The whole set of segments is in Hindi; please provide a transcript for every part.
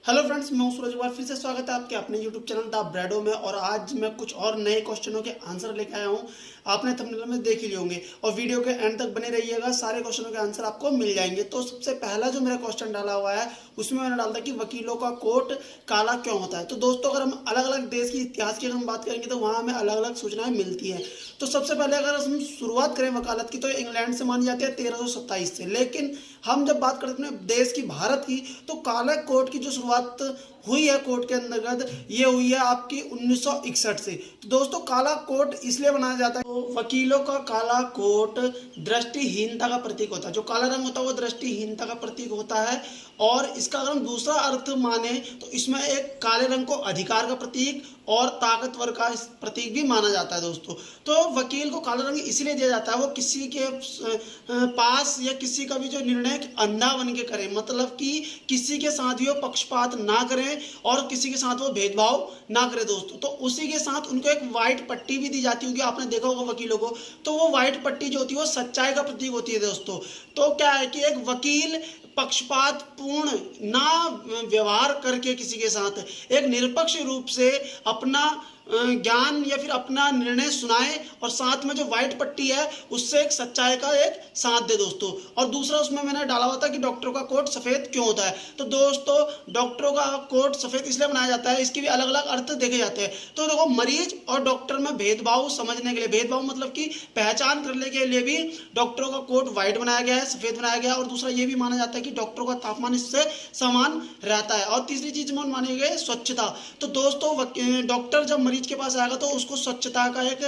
हेलो फ्रेंड्स, मैं हूं सूरज। एक बार फिर से स्वागत है आपके अपने यूट्यूब चैनल द ब्रेडो में। और आज मैं कुछ और नए क्वेश्चनों के आंसर लेके आया हूं। आपने थंबनेल में देख ही लिए होंगे और वीडियो के एंड तक बने रहिएगा, सारे क्वेश्चनों के आंसर आपको मिल जाएंगे। तो सबसे पहला जो मेरा क्वेश्चन डाला हुआ है उसमें मैंने डाला था कि वकीलों का कोट काला क्यों होता है। तो दोस्तों, अगर हम अलग अलग देश की इतिहास की अगर हम बात करेंगे तो वहाँ हमें अलग अलग सूचनाएं मिलती हैं। तो सबसे पहले अगर हम शुरुआत करें वकालत की तो इंग्लैंड से मानी जाती है 1327 से। लेकिन हम जब बात करते हैं अपने देश की, भारत की, तो काला कोट की जो शुरुआत हुई है कोर्ट के अंतर्गत ये हुई है आपकी 1961 से। तो दोस्तों, काला कोट इसलिए बनाया जाता है तो वकीलों का काला कोट दृष्टिहीनता का प्रतीक होता है। जो काला रंग होता है वो दृष्टिहीनता का प्रतीक होता है। और इसका अगर हम दूसरा अर्थ माने तो इसमें एक काले रंग को अधिकार का प्रतीक और ताकतवर का प्रतीक भी माना जाता है दोस्तों। तो वकील को काला रंग इसलिए दिया जाता है वो किसी के पास या किसी का भी जो निर्णय अंधा बन के करे, मतलब कि किसी के साथ भी वो पक्षपात ना करें और किसी के साथ वो भेदभाव ना करे दोस्तों। तो उसी के साथ उनको एक वाइट पट्टी भी दी जाती होगी, आपने देखा होगा वकीलों को। तो वो वाइट पट्टी जो होती है वो सच्चाई का प्रतीक होती है दोस्तों। तो क्या है कि एक वकील पक्षपात पूर्ण ना व्यवहार करके किसी के साथ एक निरपेक्ष रूप से अपना ज्ञान या फिर अपना निर्णय सुनाए और साथ में जो व्हाइट पट्टी है उससे एक सच्चाई का एक साथ दे दोस्तों। और दूसरा उसमें मैंने डाला हुआ था कि डॉक्टरों का कोट सफ़ेद क्यों होता है। तो दोस्तों, डॉक्टरों का कोट सफ़ेद इसलिए बनाया जाता है, इसके भी अलग अलग अर्थ देखे जाते हैं। तो देखो, मरीज और डॉक्टर में भेदभाव समझने के लिए, भेदभाव मतलब कि पहचान करने के लिए भी डॉक्टरों का कोट व्हाइट बनाया गया है, सफ़ेद बनाया गया है। और दूसरा ये भी माना जाता है कि डॉक्टरों का तापमान इससे समान रहता है। और तीसरी चीज में मानी गई स्वच्छता। तो दोस्तों, डॉक्टर जब मरीज के पास आएगा तो उसको स्वच्छता का एक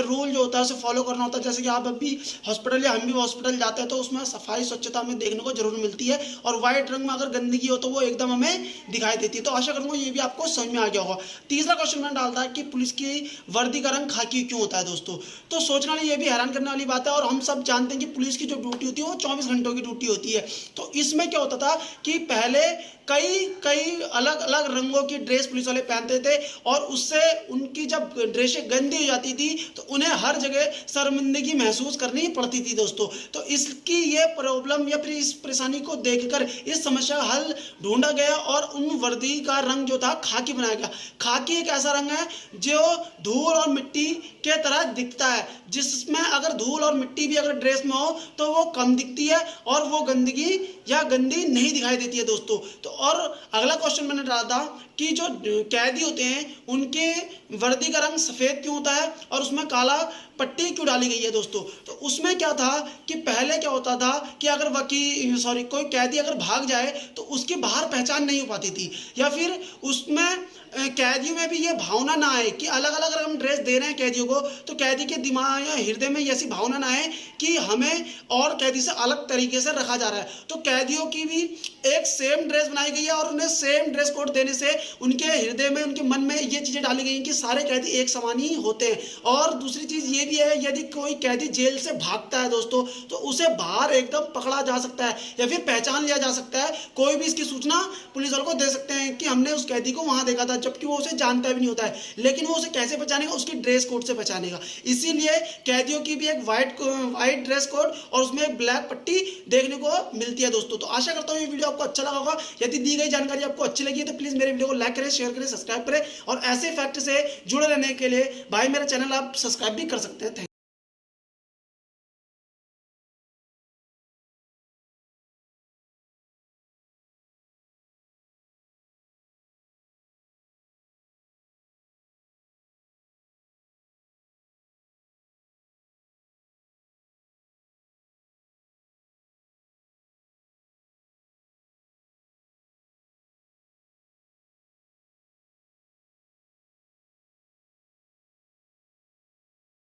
रूल जो होता है उसे फॉलो करना होता है। जैसे कि आप अभी हॉस्पिटल या हम भी हॉस्पिटल जाते हैं तो उसमें सफाई स्वच्छता हमें देखने को जरूर मिलती है। और व्हाइट रंग में अगर गंदगी हो तो वो एकदम हमें दिखाई देती है। तो आशा करूंगा ये भी आपको समझ में आ गया होगा। तीसरा क्वेश्चन मैंने डालता है कि पुलिस की वर्दी का रंग खाकी क्यों होता है दोस्तों। तो सोचना नहीं, ये भी हैरान करने वाली बात है। और हम सब जानते हैं कि पुलिस की जो ड्यूटी होती है वो 24 घंटों की ड्यूटी होती है। तो इसमें क्या होता था कि पहले कई अलग अलग रंगों की ड्रेस पुलिस वाले पहनते थे और उससे उनकी जब ड्रेसें गंदी हो जाती थी तो उन्हें हर जगह शर्मिंदगी महसूस करनी पड़ती थी दोस्तों। तो इसकी ये प्रॉब्लम या फिर इस परेशानी को देखकर इस समस्या का हल ढूंढा गया और उन वर्दी का रंग जो था खाकी बनाया गया। खाकी एक ऐसा रंग है जो धूल और मिट्टी के तरह दिखता है, जिसमें अगर धूल और मिट्टी भी अगर ड्रेस में हो तो वो कम दिखती है और वो गंदगी या गंदी नहीं दिखाई देती है दोस्तों। तो और अगला क्वेश्चन मैंने डाला था कि जो कैदी होते हैं उनके वर्दी का रंग सफ़ेद क्यों होता है और उसमें काला पट्टी क्यों डाली गई है दोस्तों। तो उसमें क्या था कि पहले क्या होता था कि अगर कोई कैदी अगर भाग जाए तो उसकी बाहर पहचान नहीं हो पाती थी, या फिर उसमें कैदियों में भी ये भावना ना आए कि अलग अलग अगर हम ड्रेस दे रहे हैं कैदियों को तो कैदी के दिमाग या हृदय में ऐसी भावना ना आए कि हमें और कैदी से अलग तरीके से रखा जा रहा है। तो कैदियों की भी एक सेम ड्रेस बनाई गई है और उन्हें सेम ड्रेस कोड देने से उनके हृदय में, उनके मन में ये चीज़ें डाली गई हैं कि सारे कैदी एक समान ही होते हैं। और दूसरी चीज़ ये भी है, यदि कोई कैदी जेल से भागता है दोस्तों तो उसे बाहर एकदम पकड़ा जा सकता है या फिर पहचान लिया जा सकता है। कोई भी इसकी सूचना पुलिस वालों को दे सकते हैं कि हमने उस कैदी को वहां देखा था, जबकि वो उसे जानता भी नहीं होता है। लेकिन वो उसे कैसे पहचानेगा, उसकी ड्रेस कोड से पहचानेगा। इसीलिए कैदियों की भी एक व्हाइट ड्रेस कोड और उसमें एक ब्लैक पट्टी देखने को मिलती है दोस्तों। तो आशा करता हूँ ये वीडियो आपको अच्छा लगा होगा। यदि दी गई जानकारी आपको अच्छी लगी है तो प्लीज मेरे वीडियो को लाइक करें, शेयर करें, सब्सक्राइब करें। और ऐसे फैक्ट से जुड़े रहने के लिए भाई मेरा चैनल आप सब्सक्राइब भी कर सकते हैं।